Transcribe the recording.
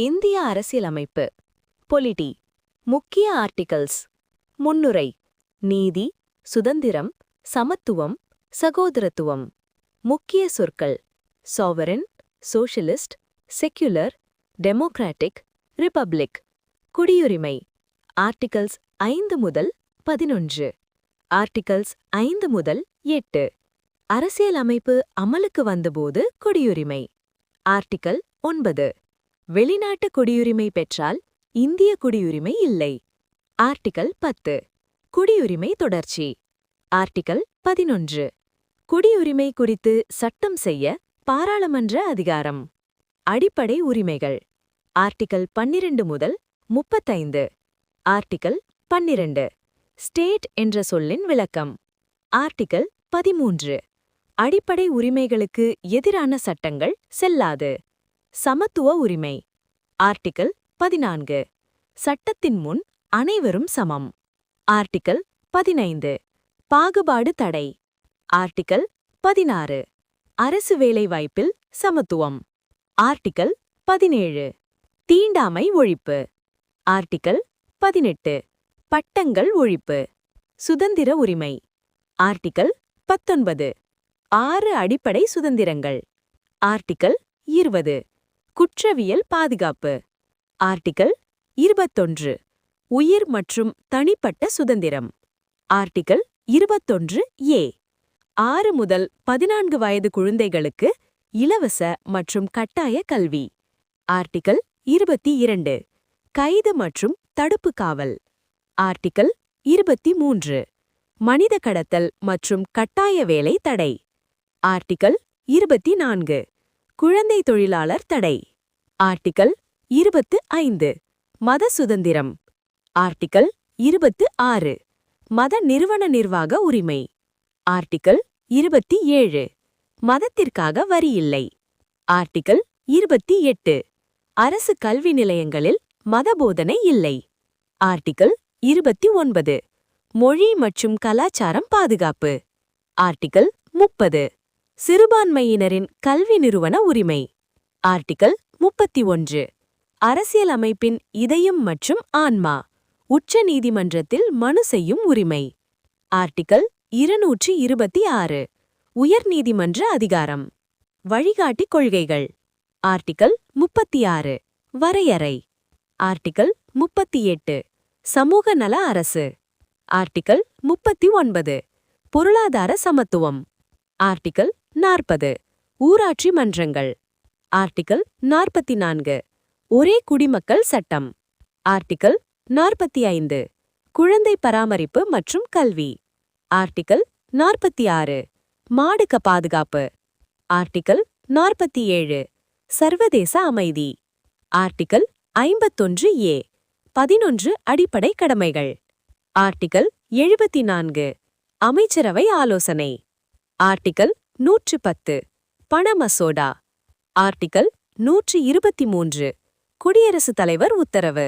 இந்திய அரசியலமைப்பு. பொலிட்டி. முக்கிய ஆர்டிகல்ஸ். முன்னுரை. நீதி, சுதந்திரம், சமத்துவம், சகோதரத்துவம். முக்கிய சொற்கள்: sovereign, socialist, secular, democratic, republic. குடியுரிமை. ஆர்டிகல்ஸ் 5 முதல் 11. ஆர்டிகல்ஸ் 5 முதல் 8. அரசியலமைப்பு அமலுக்கு வந்தபோது குடியுரிமை. ஆர்டிகல் 9. வெளிநாட்டு குடியுரிமை பெற்றால் இந்திய குடியுரிமை இல்லை. ஆர்டிகல் 10. குடியுரிமை தொடர்ச்சி. ஆர்டிகல் 11. குடியுரிமை குறித்து சட்டம் செய்ய பாராளுமன்ற அதிகாரம். அடிப்படை உரிமைகள். ஆர்டிகல் 12 முதல் 35. ஆர்டிகல் 12. ஸ்டேட் என்ற சொல்லின் விளக்கம். ஆர்டிகல் 13. அடிப்படை உரிமைகளுக்கு எதிரான சட்டங்கள் செல்லாது. சமத்துவ உரிமை. ஆர்டிகல் 14. சட்டத்தின் முன் அனைவரும் சமம். ஆர்டிகல் 15. பாகுபாடு தடை. ஆர்டிகல் 16. அரசு வேலைவாய்ப்பில் சமத்துவம். ஆர்டிகல் 17. தீண்டாமை ஒழிப்பு. ஆர்டிகல் 18. பட்டங்கள் ஒழிப்பு. சுதந்திர உரிமை. ஆர்டிகல் 19. 6 அடிப்படை சுதந்திரங்கள். ஆர்டிகல் 20. குற்றவியல் பாதுகாப்பு. ஆர்டிகல் 21. உயிர் மற்றும் தனிப்பட்ட சுதந்திரம். ஆர்டிகல் 21 ஏ. 6 முதல் 14 வயது குழந்தைகளுக்கு இலவச மற்றும் கட்டாய கல்வி. ஆர்டிகல் 22. கைது மற்றும் தடுப்பு காவல். ஆர்டிகல் 23. மனித கடத்தல் மற்றும் கட்டாய வேலை தடை. ஆர்டிகல் 24. குழந்தை தொழிலாளர் தடை. ஆர்டிகல் 25. மத சுதந்திரம். ஆர்டிகல் 26. மத நிறுவன நிர்வாக உரிமை. ஆர்டிகல் 27. மதத்திற்காக வரி இல்லை. ஆர்டிகல் 28. அரசு கல்வி நிலையங்களில் மதபோதனை இல்லை. ஆர்டிகல் 29. மொழி மற்றும் கலாச்சாரம் பாதுகாப்பு. ஆர்டிகல் 30. சிறுபான்மையினரின் கல்வி நிறுவன உரிமை. ஆர்டிகல் 31. அரசியலமைப்பின் இதயம் மற்றும் ஆன்மா. உச்ச நீதிமன்றத்தில் மனு செய்யும் உரிமை. ஆர்டிகல் 226. உயர்நீதிமன்ற அதிகாரம். வழிகாட்டி கொள்கைகள். ஆர்டிகல் 36. வரையறை. ஆர்டிகல் 38. சமூக நல அரசு. ஆர்டிகல் 39. பொருளாதார சமத்துவம். ஆர்டிகல் 40. ஊராட்சி மன்றங்கள். ஆர்டிகல் 44. ஒரே குடிமக்கள் சட்டம். ஆர்டிகல் 45. குழந்தை பராமரிப்பு மற்றும் கல்வி. ஆர்டிகல் 46. மாடுக பாதுகாப்பு. ஆர்டிகல் 47. சர்வதேச அமைதி. ஆர்டிகல் 51 ஏ. 11 அடிப்படை கடமைகள். ஆர்டிகல் 74. அமைச்சரவை ஆலோசனை. ஆர்டிகல் 110. பண மசோதா. ஆர்டிகல் 123. குடியரசுத் தலைவர் உத்தரவு.